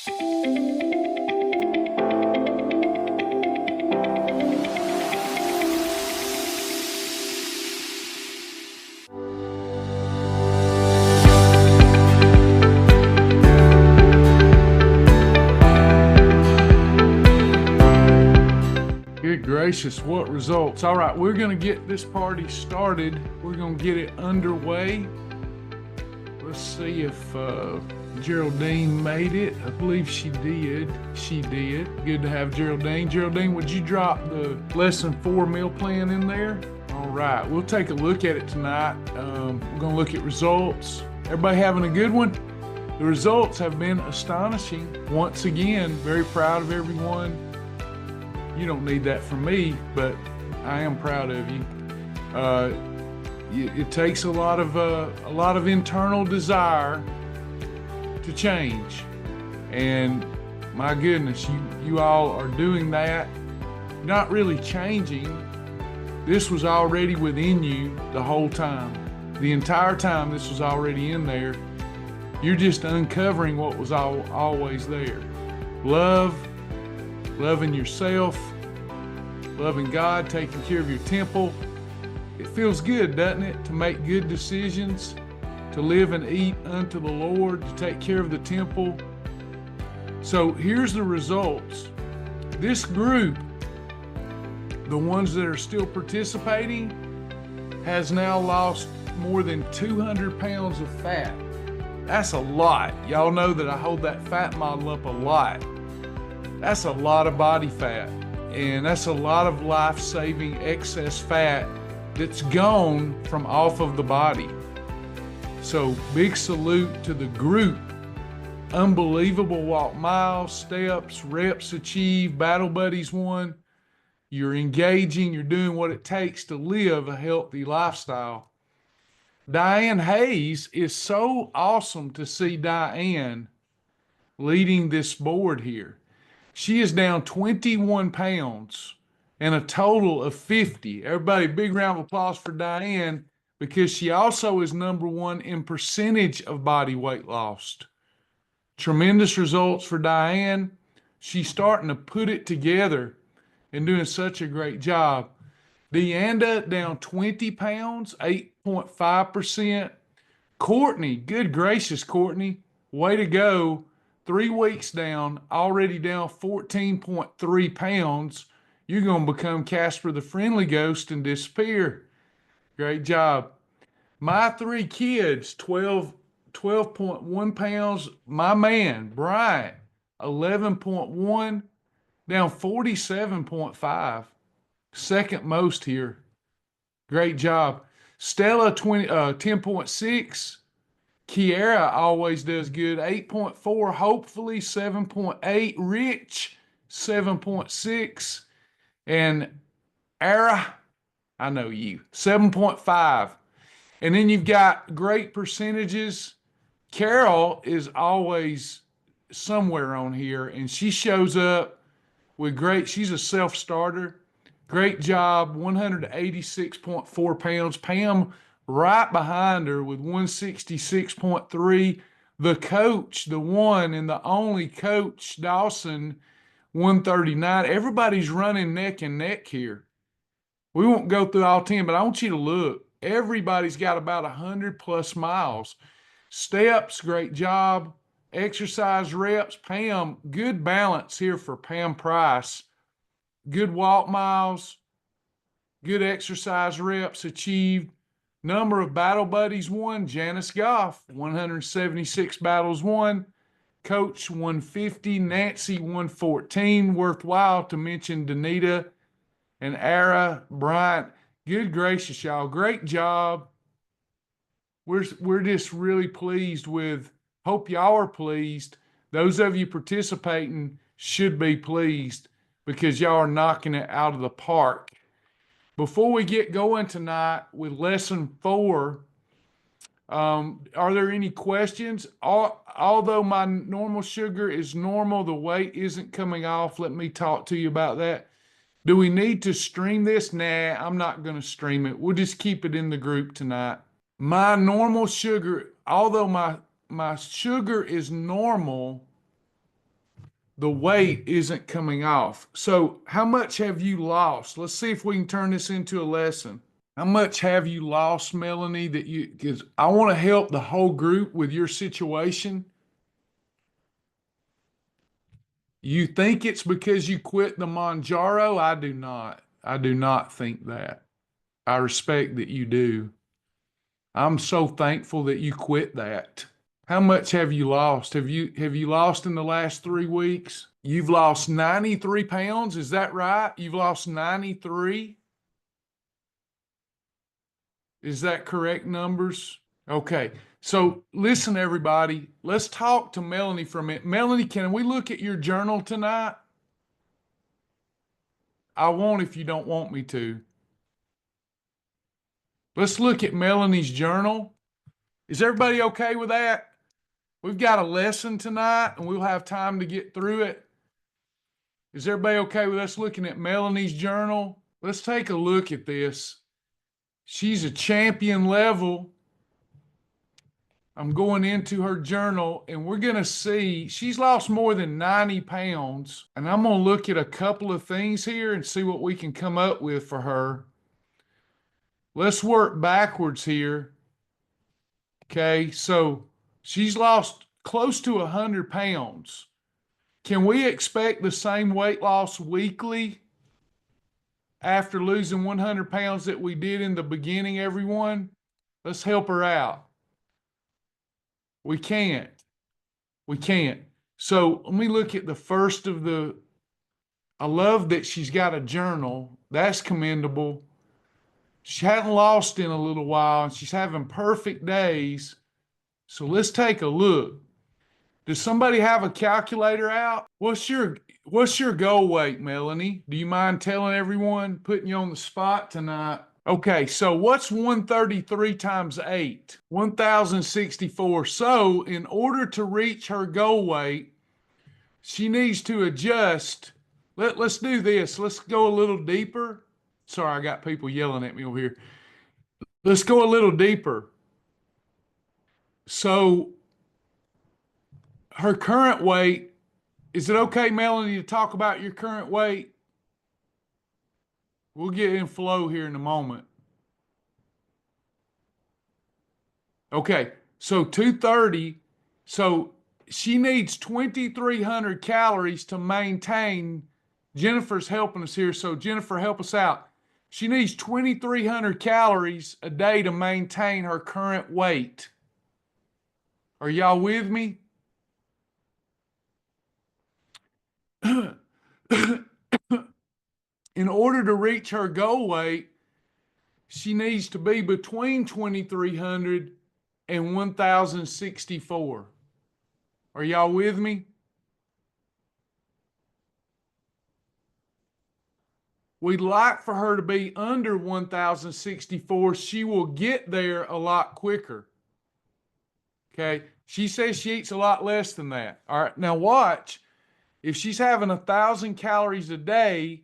Good gracious, what results. All right, we're going to get this party started. We're going to get it underway. Let's see if Geraldine made it. I believe she did. She did. Good to have Geraldine. Geraldine, would you drop the lesson 4 meal plan in there? All right, we'll take a look at it tonight. We're going to look at results. Everybody having a good one? The results have been astonishing. Once again, very proud of everyone. You don't need that from me, but I am proud of you. It takes a lot of internal desire to change, and my goodness, you all are doing that. Not really changing. This was already within you the whole time. The entire time this was already in there. You're just uncovering what was always there. Love, loving yourself, loving God, taking care of your temple. It feels good, doesn't it, to make good decisions, to live and eat unto the Lord, to take care of the temple. So here's the results. This group, the ones that are still participating, has now lost more than 200 pounds of fat. That's a lot. Y'all know that I hold that fat model up a lot. That's a lot of body fat, and that's a lot of life-saving excess fat that's gone from off of the body. So big salute to the group. Unbelievable walk miles, steps, reps achieved, battle buddies won. You're engaging, you're doing what it takes to live a healthy lifestyle. Diane Hayes, is so awesome to see Diane leading this board here. She is down 21 pounds and a total of 50. Everybody, big round of applause for Diane, because she also is number 1 in percentage of body weight lost. Tremendous results for Diane. She's starting to put it together and doing such a great job. Deanda down 20 pounds, 8.5%. Courtney, good gracious, Courtney, way to go. 3 weeks down, already down 14.3 pounds. You're going to become Casper the Friendly Ghost and disappear. Great job. My 3 kids, 12.1 pounds. My man, Bryant, 11.1, down 47.5. Second most here. Great job. Stella, 10.6. Kiara always does good, 8.4, hopefully 7.8. Rich, 7.6. And Ara, I know you, 7.5. And then you've got great percentages. Carol is always somewhere on here, and she shows up with great, she's a self-starter. Great job, 186.4 pounds. Pam right behind her with 166.3. The coach, the one and the only Coach Dawson, 139. Everybody's running neck and neck here. We won't go through all 10, but I want you to look. Everybody's got about 100 plus miles. Steps, great job. Exercise reps, Pam, good balance here for Pam Price. Good walk miles, good exercise reps achieved. Number of battle buddies won, Janice Goff, 176 battles won. Coach 150, Nancy 114. Worthwhile to mention Danita and Ara Bryant. Good gracious, y'all. Great job. We're just really pleased with, hope y'all are pleased. Those of you participating should be pleased because y'all are knocking it out of the park. Before we get going tonight with lesson 4, are there any questions? Although my normal sugar is normal, the weight isn't coming off. Let me talk to you about that. Do we need to stream this? Nah, I'm not going to stream it. We'll just keep it in the group tonight. My normal sugar, although my sugar is normal, the weight isn't coming off. So how much have you lost? Let's see if we can turn this into a lesson. How much have you lost, Melanie, because I want to help the whole group with your situation. You think it's because you quit the Monjaro? I do not. I do not think that. I respect that you do. I'm so thankful that you quit that. How much have you lost? Have you lost in the last 3 weeks? You've lost 93 pounds, is that right? You've lost 93? Is that correct numbers? Okay. So listen, everybody. Let's talk to Melanie for a minute. Melanie, can we look at your journal tonight? I won't if you don't want me to. Let's look at Melanie's journal. Is everybody okay with that? We've got a lesson tonight and we'll have time to get through it. Is everybody okay with us looking at Melanie's journal? Let's take a look at this. She's a champion level. I'm going into her journal and we're going to see she's lost more than 90 pounds. And I'm going to look at a couple of things here and see what we can come up with for her. Let's work backwards here. Okay, so she's lost close to 100 pounds. Can we expect the same weight loss weekly after losing 100 pounds that we did in the beginning, everyone? Let's help her out. We can't. We can't. So let me look at the first of the, I love that she's got a journal. That's commendable. She hadn't lost in a little while and she's having perfect days. So let's take a look. Does somebody have a calculator out? What's your goal weight, Melanie? Do you mind telling everyone, putting you on the spot tonight? Okay, so what's 133 times 8? 1,064. So in order to reach her goal weight, she needs to adjust. Let's do this. Let's go a little deeper. Sorry, I got people yelling at me over here. Let's go a little deeper. So her current weight, is it okay, Melanie, to talk about your current weight? We'll get in flow here in a moment. Okay, so 230. So she needs 2,300 calories to maintain. Jennifer's helping us here. So Jennifer, help us out. She needs 2,300 calories a day to maintain her current weight. Are y'all with me? In order to reach her goal weight, she needs to be between 2,300 and 1,064. Are y'all with me? We'd like for her to be under 1,064. She will get there a lot quicker. Okay. She says she eats a lot less than that. All right. Now watch. If she's having 1,000 calories a day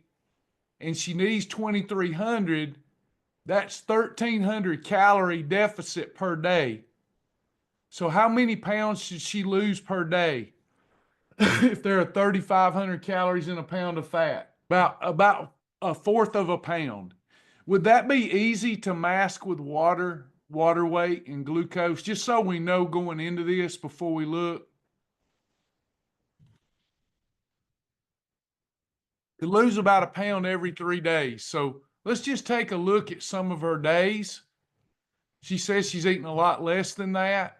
and she needs 2,300, that's 1,300 calorie deficit per day. So how many pounds should she lose per day? If there are 3,500 calories in a pound of fat, about a fourth of a pound. Would that be easy to mask with water weight and glucose, just so we know going into this before we look? To lose about a pound every 3 days. So let's just take a look at some of her days. She says she's eating a lot less than that.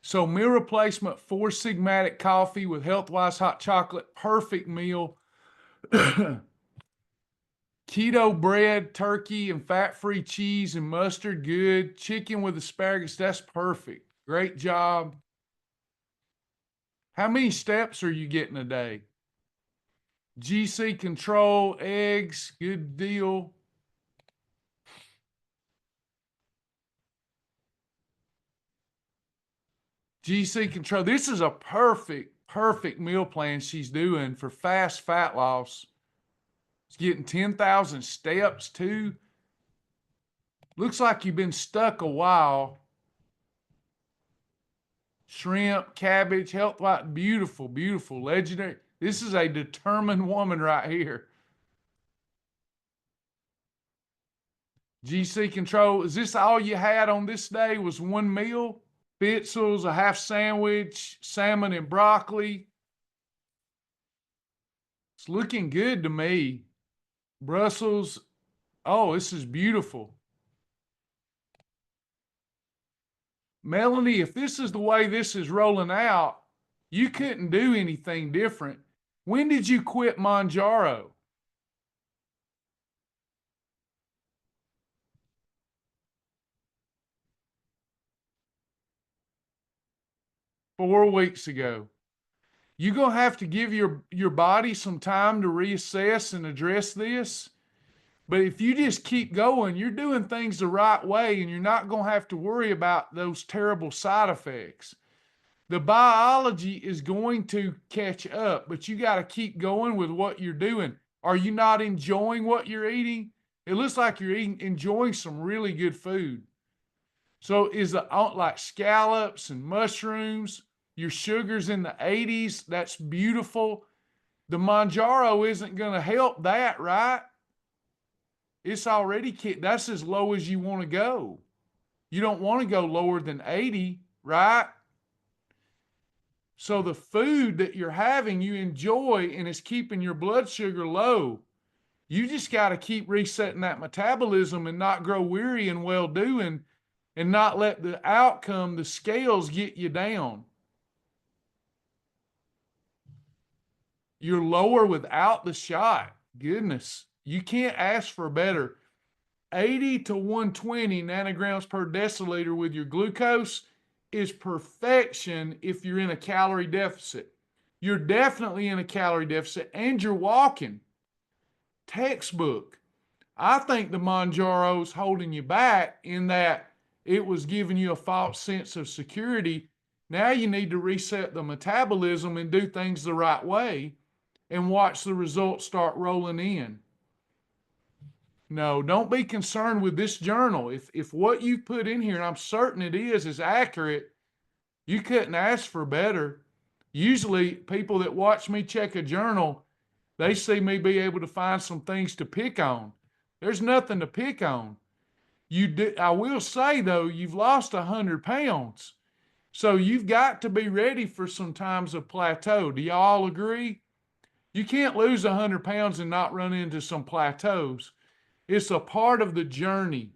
So meal replacement, 4 Sigmatic coffee with Healthwise hot chocolate, perfect meal. Keto bread, turkey, and fat-free cheese and mustard, good. Chicken with asparagus, that's perfect. Great job. How many steps are you getting a day? GC control, eggs, good deal. GC control. This is a perfect meal plan she's doing for fast fat loss. She's getting 10,000 steps too. Looks like you've been stuck a while. shrimp, cabbage, health white, beautiful, beautiful, legendary. This is a determined woman right here. GC control. Is this all you had on this day? Was one meal? Bitzels, a half sandwich, salmon and broccoli. It's looking good to me. Brussels. Oh, this is beautiful. Melanie, if this is the way this is rolling out, you couldn't do anything different. When did you quit Monjaro? 4 weeks ago. You're going to have to give your body some time to reassess and address this. But if you just keep going, you're doing things the right way and you're not going to have to worry about those terrible side effects. The biology is going to catch up, but you got to keep going with what you're doing. Are you not enjoying what you're eating? It looks like you're enjoying some really good food. So is it like scallops and mushrooms? Your sugar's in the 80s. That's beautiful. The Monjaro isn't going to help that, right? It's already that's as low as you want to go. You don't want to go lower than 80, right? So the food that you're having, you enjoy, and it's keeping your blood sugar low. You just got to keep resetting that metabolism and not grow weary and well-doing and not let the outcome, the scales, get you down. You're lower without the shot. Goodness, you can't ask for better. 80 to 120 nanograms per deciliter with your glucose is perfection if you're in a calorie deficit. You're definitely in a calorie deficit and you're walking. Textbook. I think the Monjaro's holding you back in that it was giving you a false sense of security. Now you need to reset the metabolism and do things the right way and watch the results start rolling in. No, don't be concerned with this journal. If what you put in here, and I'm certain it is accurate, you couldn't ask for better. Usually people that watch me check a journal, they see me be able to find some things to pick on. There's nothing to pick on. I will say though, you've lost 100 pounds. So you've got to be ready for some times of plateau. Do y'all agree? You can't lose 100 pounds and not run into some plateaus. It's a part of the journey.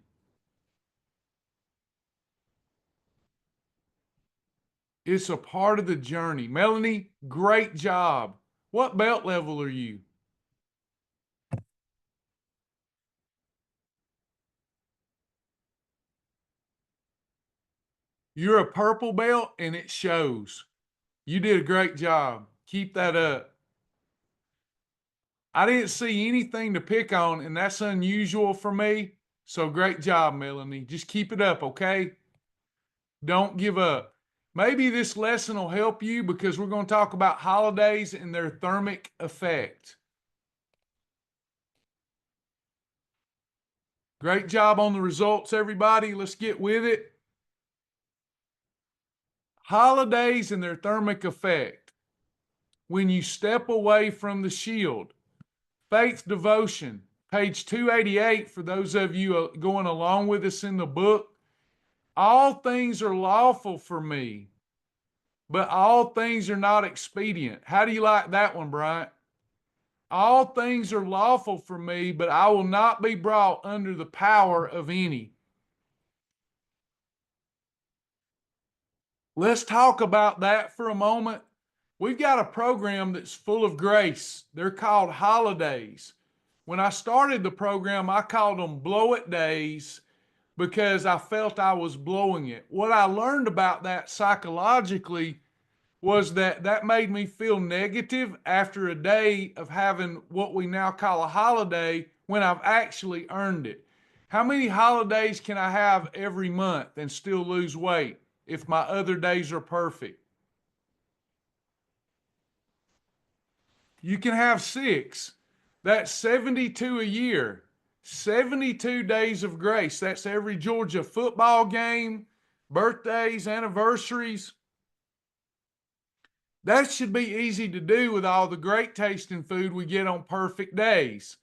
It's a part of the journey. Melanie, great job. What belt level are you? You're a purple belt and it shows. You did a great job. Keep that up. I didn't see anything to pick on, and that's unusual for me. So great job, Melanie. Just keep it up, okay? Don't give up. Maybe this lesson will help you because we're going to talk about holidays and their thermic effect. Great job on the results, everybody. Let's get with it. Holidays and their thermic effect. When you step away from the shield. Faith Devotion, page 288, for those of you going along with us in the book. All things are lawful for me, but all things are not expedient. How do you like that one, Bryant? All things are lawful for me, but I will not be brought under the power of any. Let's talk about that for a moment. We've got a program that's full of grace. They're called holidays. When I started the program, I called them blow it days because I felt I was blowing it. What I learned about that psychologically was that made me feel negative after a day of having what we now call a holiday when I've actually earned it. How many holidays can I have every month and still lose weight if my other days are perfect? You can have 6. That's 72 a year. 72 days of grace. That's every Georgia football game, birthdays, anniversaries. That should be easy to do with all the great tasting food we get on perfect days,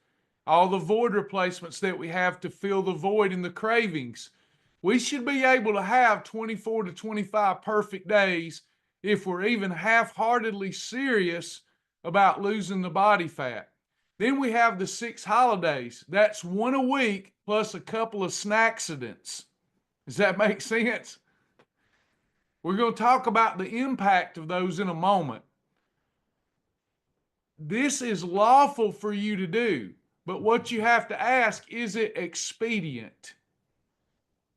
all the void replacements that we have to fill the void in the cravings. We should be able to have 24 to 25 perfect days if we're even half-heartedly serious about losing the body fat. Then we have the 6 holidays. That's one a week plus a couple of snacksidents. Does that make sense? We're going to talk about the impact of those in a moment. This is lawful for you to do, but what you have to ask, is it expedient?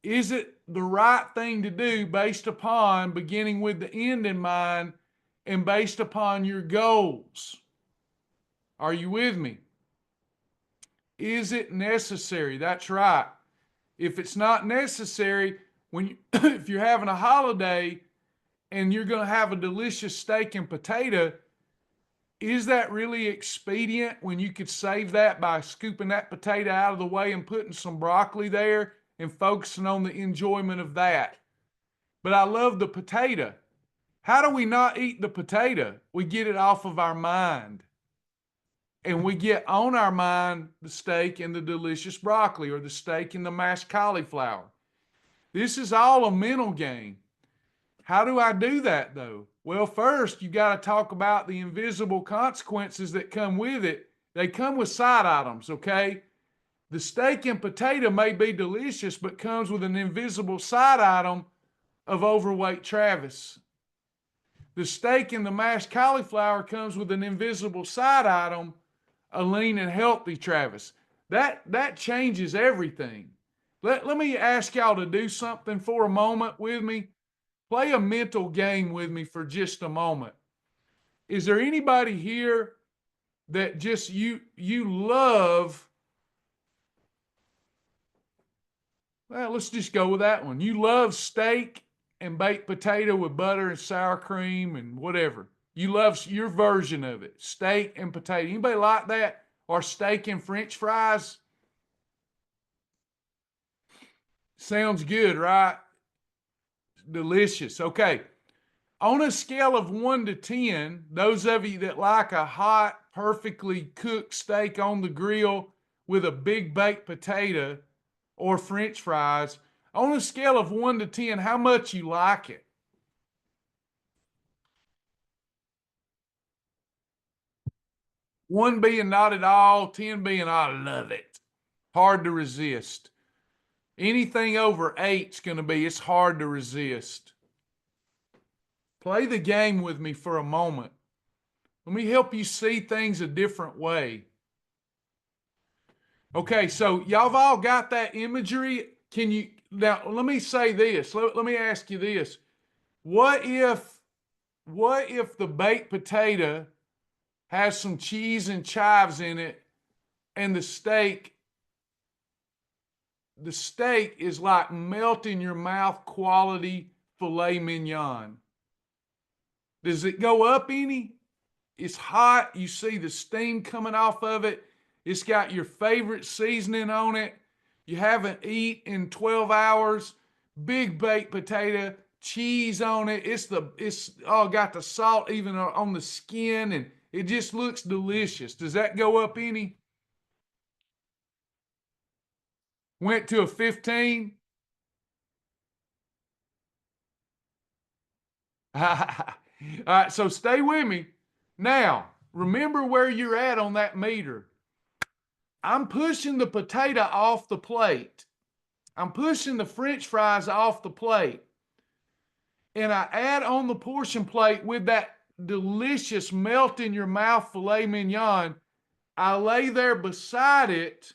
Is it the right thing to do based upon beginning with the end in mind and based upon your goals? Are you with me? Is it necessary? That's right. If it's not necessary, if you're having a holiday and you're going to have a delicious steak and potato, is that really expedient when you could save that by scooping that potato out of the way and putting some broccoli there and focusing on the enjoyment of that? But I love the potato. How do we not eat the potato? We get it off of our mind. And we get on our mind the steak and the delicious broccoli, or the steak and the mashed cauliflower. This is all a mental game. How do I do that though? Well, first you got to talk about the invisible consequences that come with it. They come with side items, okay? The steak and potato may be delicious, but comes with an invisible side item of overweight Travis. The steak and the mashed cauliflower comes with an invisible side item, a lean and healthy Travis. That changes everything. Let me ask y'all to do something for a moment with me. Play a mental game with me for just a moment. Is there anybody here that just you love? Well, let's just go with that one. You love steak and baked potato with butter and sour cream and whatever. You love your version of it, steak and potato. Anybody like that? Or steak and French fries? Sounds good, right? Delicious. Okay. On a scale of 1 to 10, those of you that like a hot, perfectly cooked steak on the grill with a big baked potato or French fries, on a scale of 1 to 10, how much you like it? 1 being not at all, 10 being I love it. Hard to resist. Anything over 8's going to be, it's hard to resist. Play the game with me for a moment. Let me help you see things a different way. Okay, so y'all have all got that imagery. Can you, now let me say this. Let me ask you this. What if the baked potato has some cheese and chives in it, and the steak is like melt in your mouth quality filet mignon? Does it go up any? It's hot. You see the steam coming off of it. It's got your favorite seasoning on it. You haven't eaten in 12 hours. Big baked potato, cheese on it. It's got the salt even on the skin, and it just looks delicious. Does that go up any? Went to a 15? All right, so stay with me. Now, remember where you're at on that meter. I'm pushing the potato off the plate. I'm pushing the French fries off the plate. And I add on the portion plate with that delicious melt in your mouth filet mignon. I lay there beside it,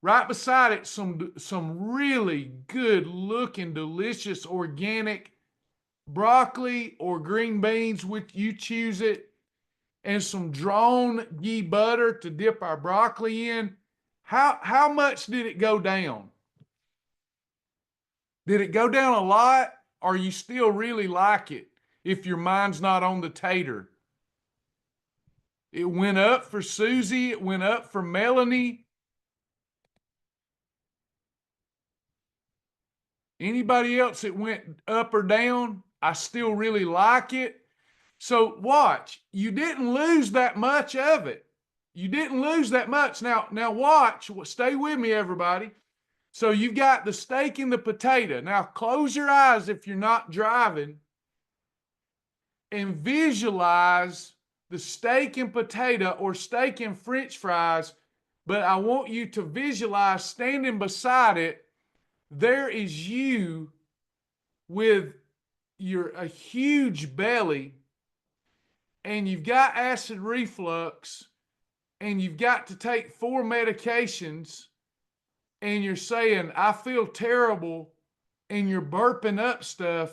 right beside it, some really good looking, delicious organic broccoli or green beans, which you choose it, and some drawn ghee butter to dip our broccoli in. How much did it go down? Did it go down a lot, or you still really like it if your mind's not on the tater? It went up for Susie. It went up for Melanie. Anybody else it went up or down? I still really like it. So watch, you didn't lose that much of it. You didn't lose that much. Now watch, stay with me, everybody. So you've got the steak and the potato. Now close your eyes if you're not driving and visualize the steak and potato or steak and French fries, but I want you to visualize standing beside it, there is you with a huge belly, and you've got acid reflux, and you've got to take 4 medications, and you're saying, I feel terrible, and you're burping up stuff.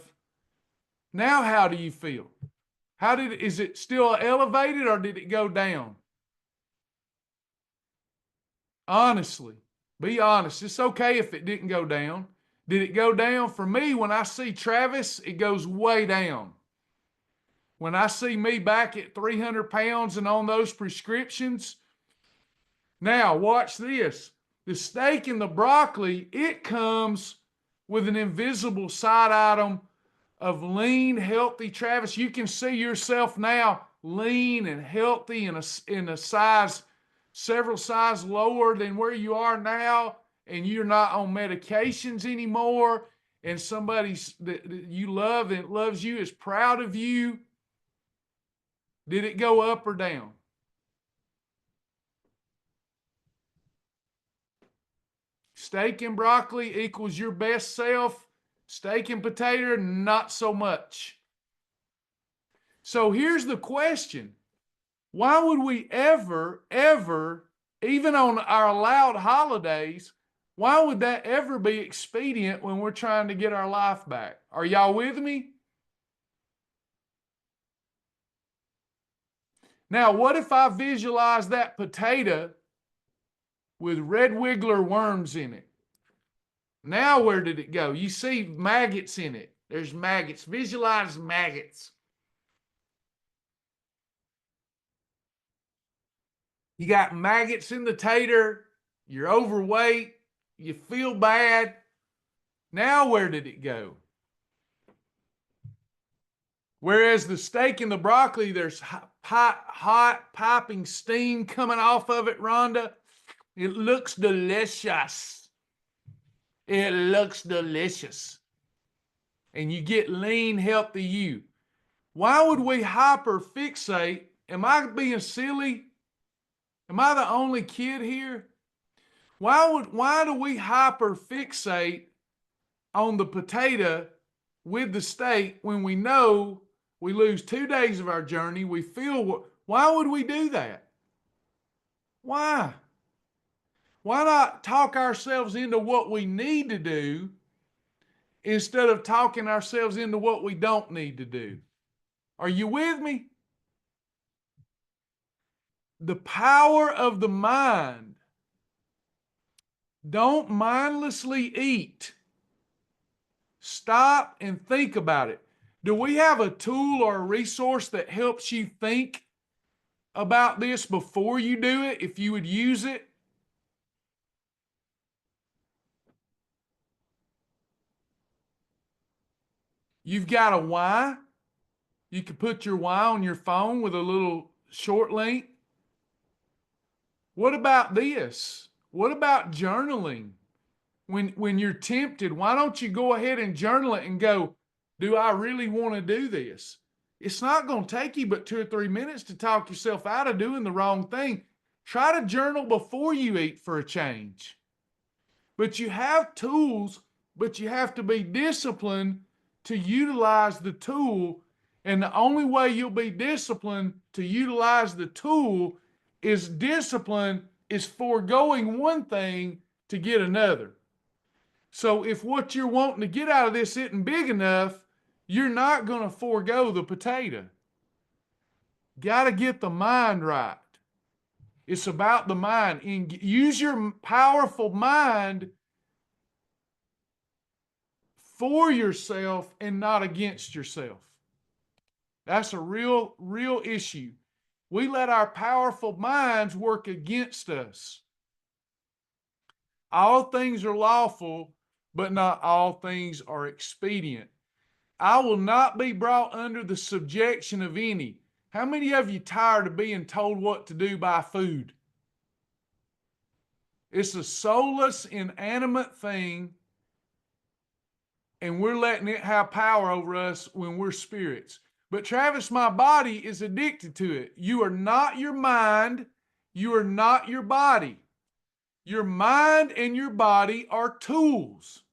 Now, how do you feel? Is it still elevated or did it go down? Honestly, be honest. It's okay if it didn't go down. Did it go down? For me, when I see Travis, it goes way down. When I see me back at 300 pounds and on those prescriptions. Now, watch this. The steak and the broccoli, it comes with an invisible side item of lean, healthy. Travis, you can see yourself now lean and healthy in a size, several sizes lower than where you are now, and you're not on medications anymore, and somebody that you love and loves you is proud of you. Did it go up or down? Steak and broccoli equals your best self. Steak and potato, not so much. So here's the question. Why would we ever, even on our allowed holidays, why would that ever be expedient when we're trying to get our life back? Are y'all with me? Now, what if I visualize that potato with red wiggler worms in it? Now, where did it go? You see maggots in it. There's maggots. Visualize maggots. You got maggots in the tater. You're overweight. You feel bad. Now, where did it go? Whereas the steak and the broccoli, there's hot piping steam coming off of it, Rhonda. It looks delicious. It looks delicious. And you get lean, healthy you. Why would we hyperfixate? Am I being silly? Am I the only kid here? Why do we hyperfixate on the potato with the steak when we know we lose 2 days of our journey? We feel, why would we do that? Why? Why not talk ourselves into what we need to do instead of talking ourselves into what we don't need to do? Are you with me? The power of the mind. Don't mindlessly eat. Stop and think about it. Do we have a tool or a resource that helps you think about this before you do it, if you would use it? You've got a why. You can put your why on your phone with a little short link. What about this? What about journaling? When you're tempted, why don't you go ahead and journal it and go, do I really want to do this? It's not going to take you but 2 or 3 minutes to talk yourself out of doing the wrong thing. Try to journal before you eat for a change. But you have tools, but you have to be disciplined to utilize the tool. And the only way you'll be disciplined to utilize the tool is foregoing one thing to get another. So if what you're wanting to get out of this isn't big enough, you're not going to forego the potato. Got to get the mind right. It's about the mind. Use your powerful mind for yourself and not against yourself. That's a real issue. We let our powerful minds work against us. All things are lawful, but not all things are expedient. I will not be brought under the subjection of any. How many of you tired of being told what to do by food? It's a soulless, inanimate thing, and we're letting it have power over us when we're spirits. But Travis, my body is addicted to it. You are not your mind. You are not your body. Your mind and your body are tools.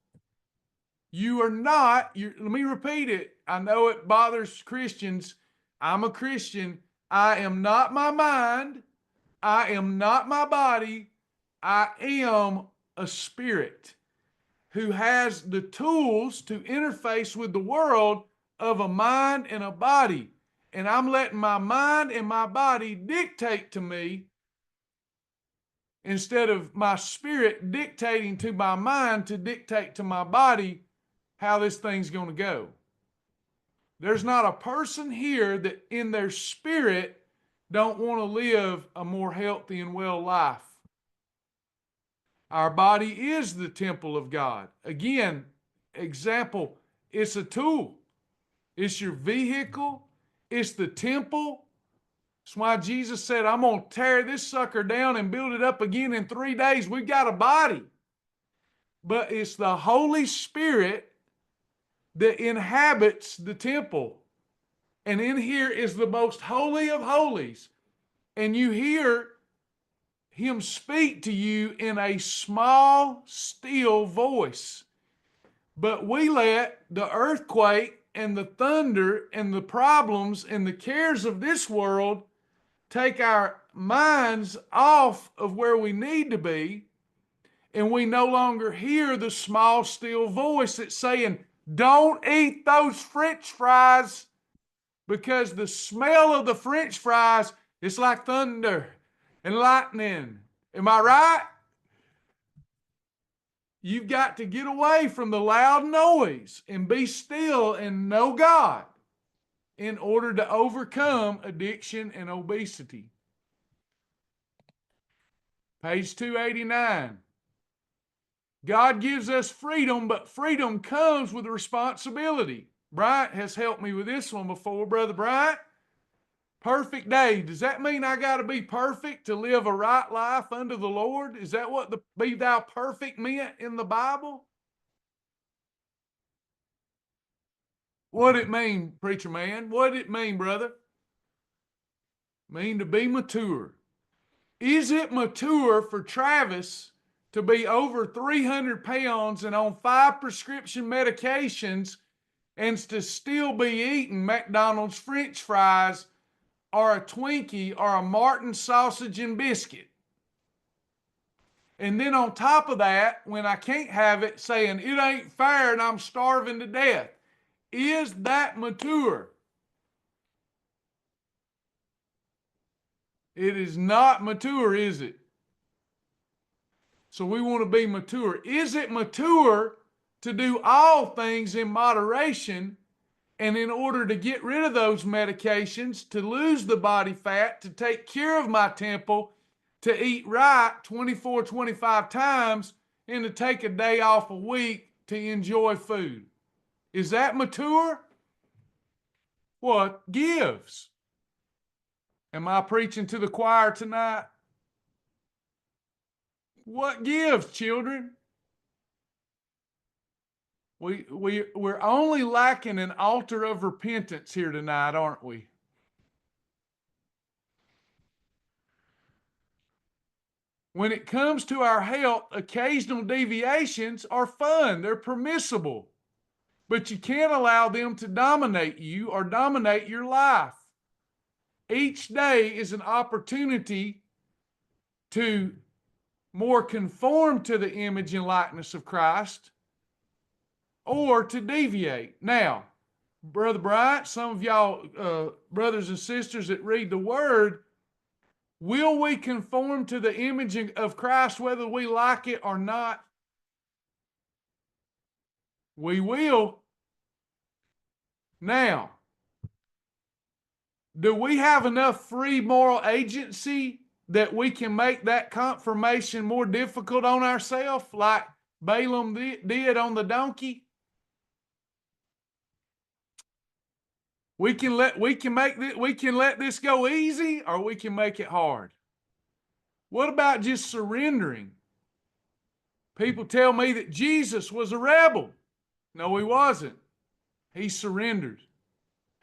You are not, let me repeat it. I know it bothers Christians. I'm a Christian. I am not my mind. I am not my body. I am a spirit who has the tools to interface with the world of a mind and a body. And I'm letting my mind and my body dictate to me instead of my spirit dictating to my mind to dictate to my body how this thing's going to go. There's not a person here that in their spirit don't want to live a more healthy and well life. Our body is the temple of God. Again, example, it's a tool. It's your vehicle. It's the temple. That's why Jesus said, I'm going to tear this sucker down and build it up again in 3 days. We've got a body. But it's the Holy Spirit that inhabits the temple. And in here is the most holy of holies. And you hear him speak to you in a small, still voice. But we let the earthquake and the thunder and the problems and the cares of this world take our minds off of where we need to be, and we no longer hear the small, still voice that's saying, don't eat those French fries, because the smell of the French fries is like thunder and lightning. Am I right? You've got to get away from the loud noise and be still and know God in order to overcome addiction and obesity. Page 289. God gives us freedom, but freedom comes with responsibility. Bryant has helped me with this one before, Brother Bryant. Perfect day. Does that mean I got to be perfect to live a right life unto the Lord? Is that what the be thou perfect meant in the Bible? What did it mean, preacher man? What did it mean, brother? Mean to be mature. Is it mature for Travis to be over 300 pounds and on 5 prescription medications and to still be eating McDonald's French fries or a Twinkie or a Martin sausage and biscuit? And then on top of that, when I can't have it, saying it ain't fair and I'm starving to death. Is that mature? It is not mature, is it? So we want to be mature. Is it mature to do all things in moderation, and in order to get rid of those medications, to lose the body fat, to take care of my temple, to eat right 24, 25 times, and to take a day off a week to enjoy food? Is that mature? What gives? Am I preaching to the choir tonight? What gives, children? We're only lacking an altar of repentance here tonight, aren't we? When it comes to our health, occasional deviations are fun. They're permissible. But you can't allow them to dominate you or dominate your life. Each day is an opportunity to more conform to the image and likeness of Christ, or to deviate. Now, Brother Bryant, some of y'all brothers and sisters that read the Word, will we conform to the image of Christ whether we like it or not? We will. Now, do we have enough free moral agency that we can make that confirmation more difficult on ourselves, like Balaam did on the donkey? We can let this go easy, or we can make it hard. What about just surrendering? People tell me that Jesus was a rebel. No, he wasn't. He surrendered.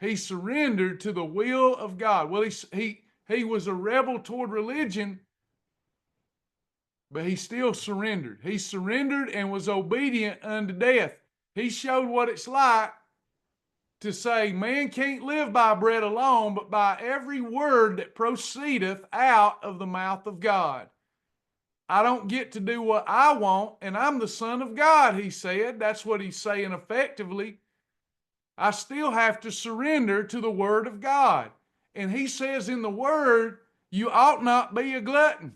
He surrendered to the will of God. Well, he was a rebel toward religion, but he still surrendered. He surrendered and was obedient unto death. He showed what it's like to say, man can't live by bread alone, but by every word that proceedeth out of the mouth of God. I don't get to do what I want, and I'm the Son of God, he said. That's what he's saying effectively. I still have to surrender to the Word of God. And he says in the Word, you ought not be a glutton.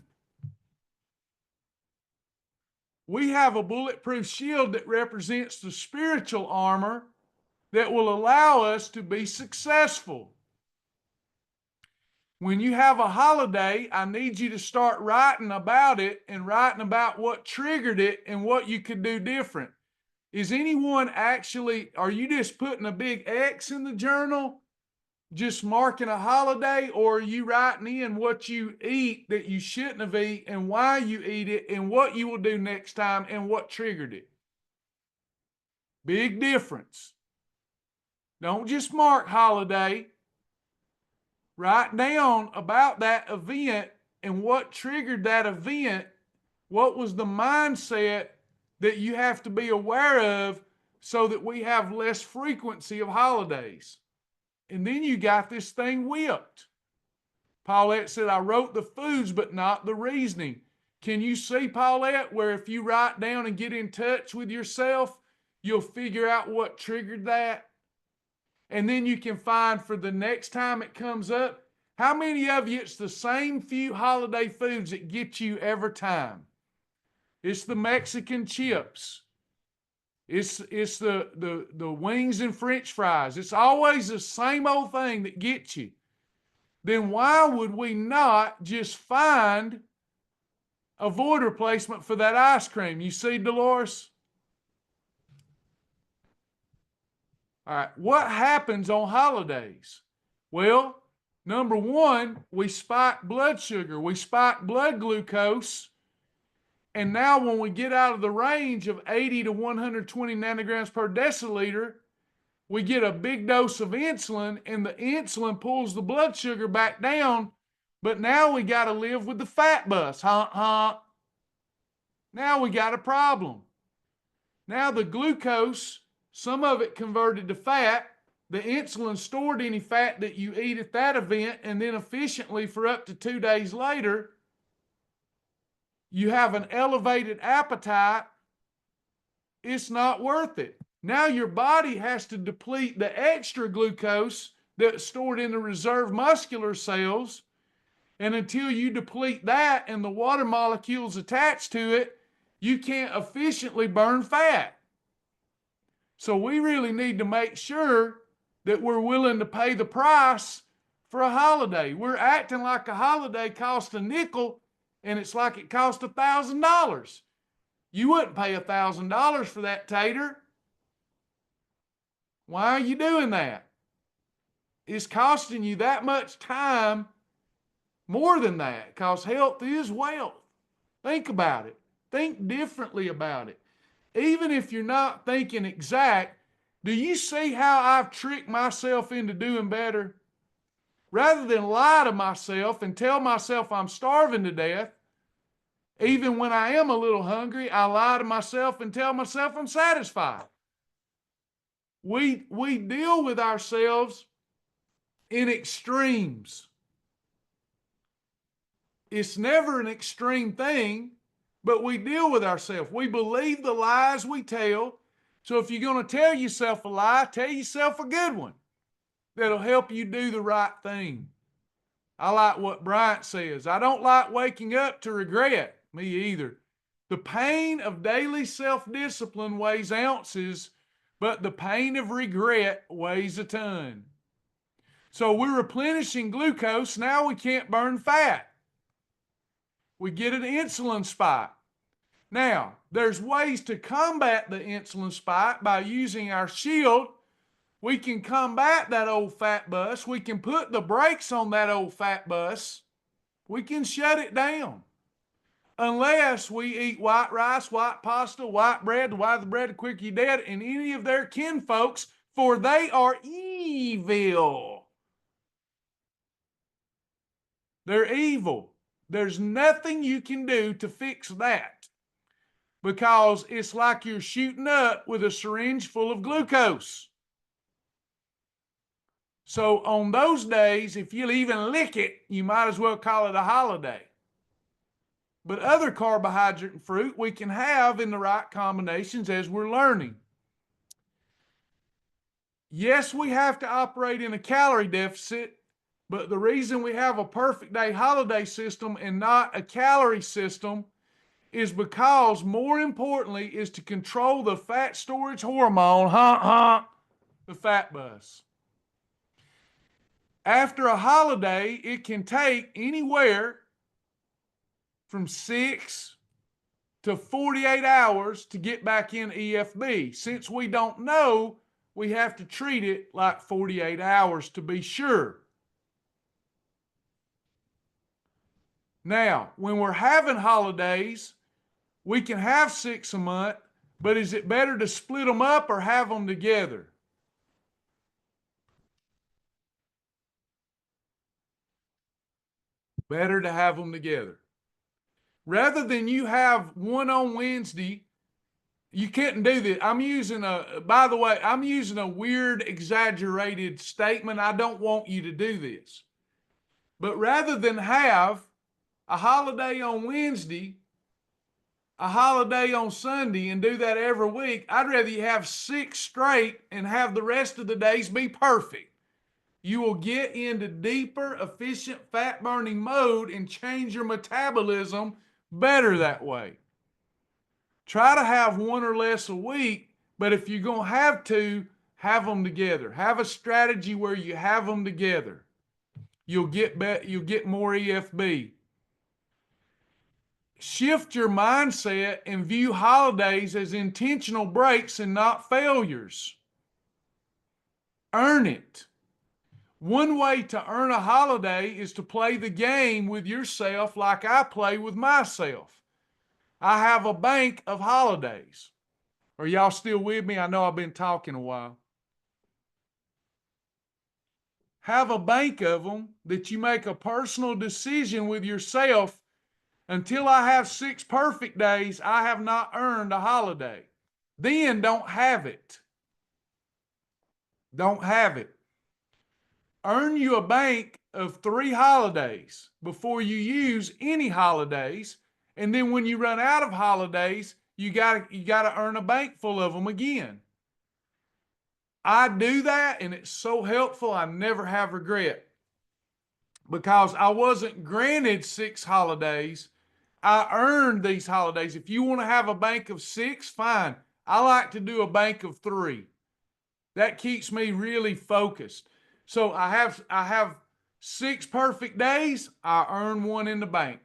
We have a bulletproof shield that represents the spiritual armor that will allow us to be successful. When you have a holiday, I need you to start writing about it and writing about what triggered it and what you could do different. Is anyone actually, are you just putting a big X in the journal, just marking a holiday, or are you writing in what you eat that you shouldn't have eaten and why you eat it and what you will do next time and what triggered it? Big difference. Don't just mark holiday. Write down about that event and what triggered that event. What was the mindset that you have to be aware of so that we have less frequency of holidays? And then you got this thing whipped. Paulette said, I wrote the foods, but not the reasoning. Can you see, Paulette, where if you write down and get in touch with yourself, you'll figure out what triggered that? And then you can find for the next time it comes up, how many of you, it's the same few holiday foods that get you every time? It's the Mexican chips. It's the wings and French fries. It's always the same old thing that gets you. Then why would we not just find a void replacement for that ice cream? You see, Dolores? All right, what happens on holidays? Well, number one, we spike blood sugar. We spike blood glucose. And now when we get out of the range of 80 to 120 nanograms per deciliter, we get a big dose of insulin, and the insulin pulls the blood sugar back down. But now we got to live with the fat bus. Now we got a problem. Now the glucose, some of it converted to fat. The insulin stored any fat that you eat at that event, and then efficiently for up to 2 days later, you have an elevated appetite. It's not worth it. Now your body has to deplete the extra glucose that's stored in the reserve muscular cells. And until you deplete that and the water molecules attached to it, you can't efficiently burn fat. So we really need to make sure that we're willing to pay the price for a holiday. We're acting like a holiday costs a nickel, and it's like it cost $1,000. You wouldn't pay $1,000 for that tater. Why are you doing that? It's costing you that much time, more than that, because health is wealth. Think about it. Think differently about it. Even if you're not thinking exact, do you see how I've tricked myself into doing better? Rather than lie to myself and tell myself I'm starving to death, even when I am a little hungry, I lie to myself and tell myself I'm satisfied. We deal with ourselves in extremes. It's never an extreme thing, but we deal with ourselves. We believe the lies we tell. So if you're going to tell yourself a lie, tell yourself a good one that'll help you do the right thing. I like what Bryant says. I don't like waking up to regret. Me either. The pain of daily self-discipline weighs ounces, but the pain of regret weighs a ton. So we're replenishing glucose. Now we can't burn fat. We get an insulin spike. Now, there's ways to combat the insulin spike by using our shield, we can combat that old fat bus. We can put the brakes on that old fat bus. We can shut it down. Unless we eat white rice, white pasta, white bread, the whiter the bread, the quicker you're dead, and any of their kinfolks, for they are evil. They're evil. There's nothing you can do to fix that, because it's like you're shooting up with a syringe full of glucose. So on those days, if you'll even lick it, you might as well call it a holiday. But other carbohydrate and fruit we can have in the right combinations as we're learning. Yes, we have to operate in a calorie deficit, but the reason we have a perfect day holiday system and not a calorie system is because, more importantly, is to control the fat storage hormone, the fat bus. After a holiday, it can take anywhere from 6 to 48 hours to get back in EFB. Since we don't know, we have to treat it like 48 hours to be sure. Now, when we're having holidays, we can have 6 a month, but is it better to split them up or have them together? Better to have them together. Rather than you have one on Wednesday, you couldn't do this. By the way, I'm using a weird, exaggerated statement. I don't want you to do this. But rather than have a holiday on Wednesday, a holiday on Sunday, and do that every week, I'd rather you have 6 straight and have the rest of the days be perfect. You will get into deeper, efficient fat burning mode and change your metabolism better that way. Try to have 1 or less a week, but if you're going to have them together. Have a strategy where you have them together. You'll get more EFB. Shift your mindset and view holidays as intentional breaks and not failures. Earn it. One way to earn a holiday is to play the game with yourself like I play with myself. I have a bank of holidays. Are y'all still with me? I know I've been talking a while. Have a bank of them that you make a personal decision with yourself. Until I have 6 perfect days, I have not earned a holiday. Then don't have it. Don't have it. Earn you a bank of 3 holidays before you use any holidays. And then when you run out of holidays, you gotta earn a bank full of them again. I do that, and it's so helpful. I never have regret, because I wasn't granted 6 holidays. I earned these holidays. If you want to have a bank of 6, fine. I like to do a bank of 3. That keeps me really focused. So I have 6 perfect days. I earn 1 in the bank.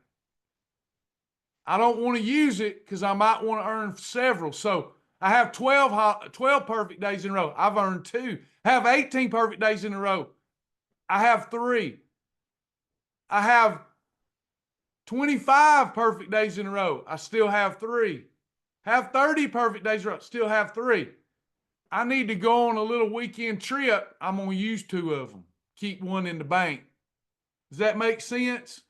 I don't want to use it because I might want to earn several. So I have 12 perfect days in a row. I've earned 2. I have 18 perfect days in a row. I have 3. I have 25 perfect days in a row. I still have 3. Have 30 perfect days in a row. Still have 3. I need to go on a little weekend trip. I'm going to use 2 of them. Keep 1 in the bank. Does that make sense?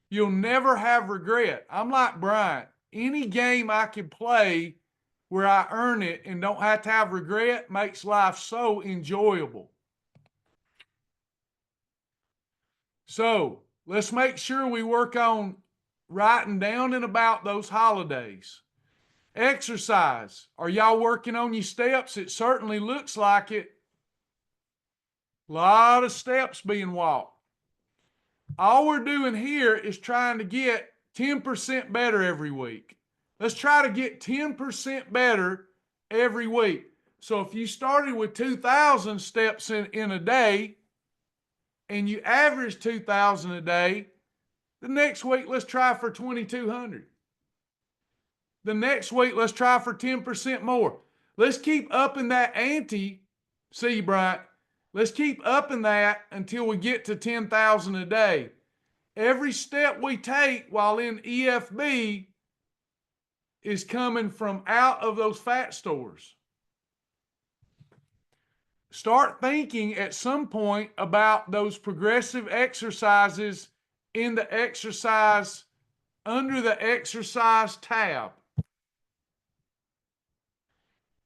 You'll never have regret. I'm like Bryant. Any game I can play where I earn it and don't have to have regret makes life so enjoyable. So let's make sure we work on writing down and about those holidays. Exercise. Are y'all working on your steps? It certainly looks like it. A lot of steps being walked. All we're doing here is trying to get 10% better every week. Let's try to get 10% better every week. So if you started with 2,000 steps in a day and you average 2,000 a day, the next week let's try for 2,200. The next week let's try for 10% more. Let's keep upping that ante See you, Bryant. Let's keep upping that until we get to 10,000 a day. Every step we take while in EFB is coming from out of those fat stores. Start thinking at some point about those progressive exercises in the exercise, under the exercise tab.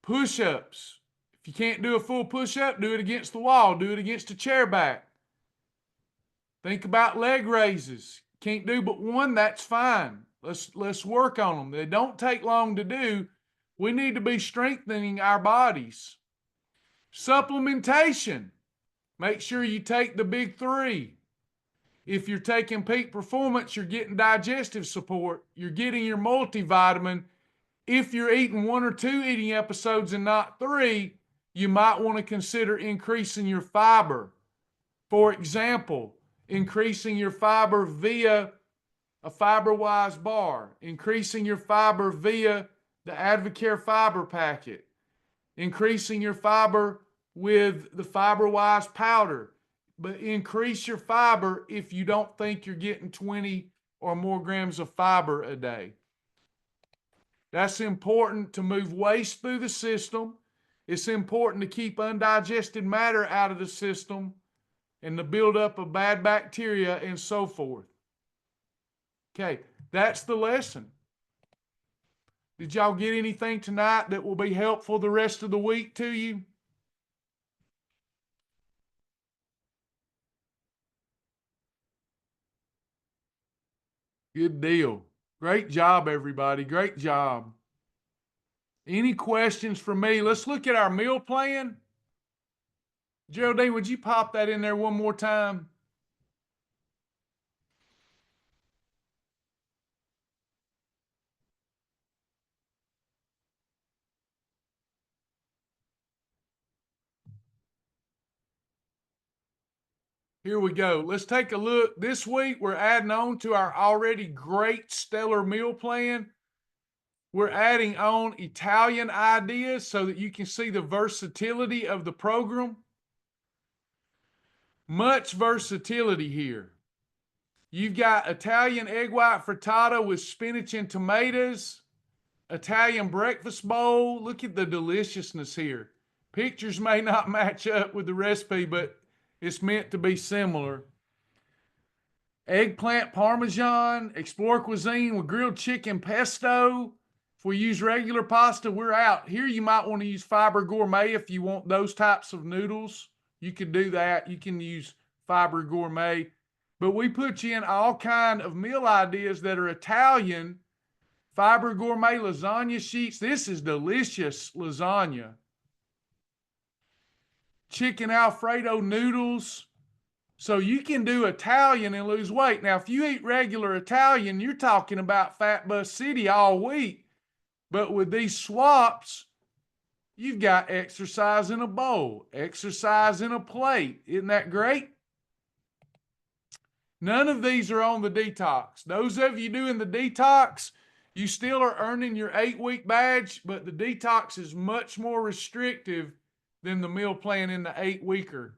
Push-ups. If you can't do a full push-up, do it against the wall. Do it against a chair back. Think about leg raises. Can't do but one, that's fine. Let's work on them. They don't take long to do. We need to be strengthening our bodies. Supplementation. Make sure you take the big three. If you're taking peak performance, you're getting digestive support. You're getting your multivitamin. If you're eating 1 or 2 eating episodes and not 3, you might want to consider increasing your fiber. For example, increasing your fiber via a FiberWise bar, increasing your fiber via the Advocare fiber packet, increasing your fiber with the FiberWise powder. But increase your fiber if you don't think you're getting 20 or more grams of fiber a day. That's important to move waste through the system. It's important to keep undigested matter out of the system and the buildup of bad bacteria and so forth. Okay, that's the lesson. Did y'all get anything tonight that will be helpful the rest of the week to you? Good deal. Great job, everybody. Great job. Any questions for me? Let's look at our meal plan. Geraldine, would you pop that in there one more time? Here we go. Let's take a look. This week, we're adding on to our already great stellar meal plan. We're adding on Italian ideas so that you can see the versatility of the program. Much versatility here. You've got Italian egg white frittata with spinach and tomatoes, Italian breakfast bowl. Look at the deliciousness here. Pictures may not match up with the recipe, but it's meant to be similar. Eggplant parmesan, Explore cuisine with grilled chicken pesto. If we use regular pasta, we're out. Here you might want to use Fiber Gourmet if you want those types of noodles. You can do that. You can use Fiber Gourmet. But we put you in all kind of meal ideas that are Italian. Fiber Gourmet lasagna sheets. This is delicious lasagna. Chicken Alfredo noodles. So you can do Italian and lose weight. Now, if you eat regular Italian, you're talking about Fat Bus City all week. But with these swaps, you've got exercise in a bowl, exercise in a plate. Isn't that great? None of these are on the detox. Those of you doing the detox, you still are earning your 8-week badge, but the detox is much more restrictive than the meal plan in the 8-weeker.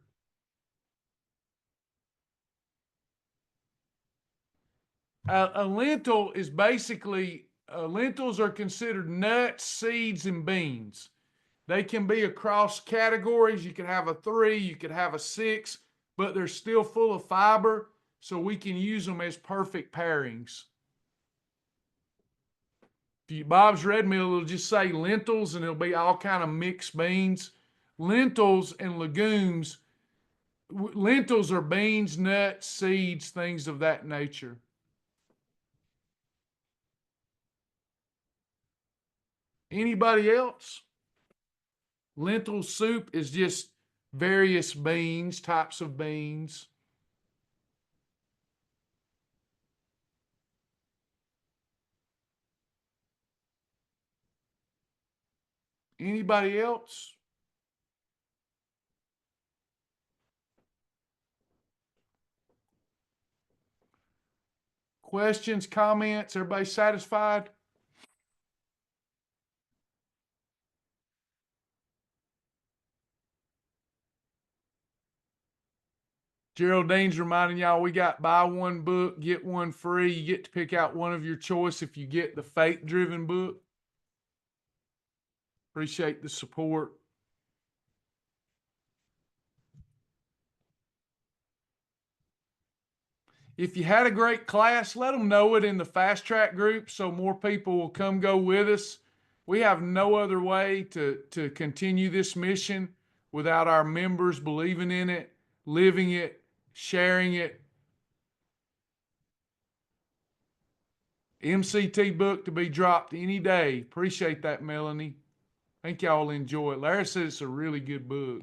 A lentil is basically, lentils are considered nuts, seeds, and beans. They can be across categories. You could have a 3, you could have a 6, but they're still full of fiber, so we can use them as perfect pairings. If you Bob's Red Mill, it'll just say lentils, and it'll be all kind of mixed beans. Lentils and legumes. Lentils are beans, nuts, seeds, things of that nature. Anybody else? Lentil soup is just various beans, types of beans. Anybody else? Questions, comments? Everybody satisfied? Geraldine's reminding y'all we got buy one book, get one free. You get to pick out one of your choice if you get the faith-driven book. Appreciate the support. If you had a great class, let them know it in the fast track group so more people will come go with us. We have no other way to continue this mission without our members believing in it, living it, sharing it. MCT book to be dropped any day. Appreciate that, Melanie. Think y'all enjoy it. Larry says it's a really good book.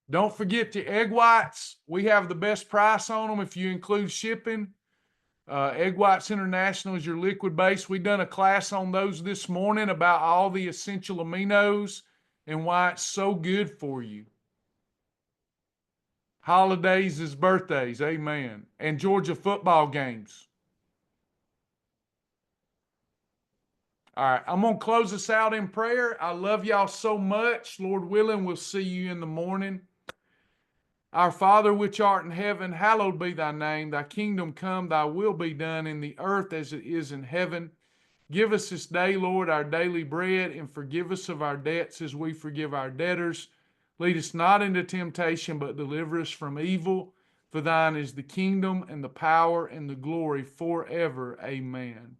Don't forget your egg whites. We have the best price on them if you include shipping. Egg Whites International is your liquid base. We done a class on those this morning about all the essential aminos and why it's so good for you. Holidays is birthdays, amen. And Georgia football games. All right, I'm going to close us out in prayer. I love y'all so much. Lord willing, we'll see you in the morning. Our Father which art in heaven, hallowed be thy name. Thy kingdom come, thy will be done in the earth as it is in heaven. Give us this day, Lord, our daily bread, and forgive us of our debts as we forgive our debtors. Lead us not into temptation, but deliver us from evil. For thine is the kingdom and the power and the glory forever. Amen.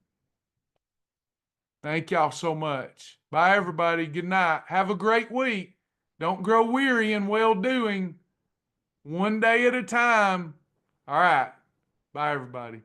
Thank y'all so much. Bye, everybody. Good night. Have a great week. Don't grow weary in well-doing. One day at a time. All right. Bye, everybody.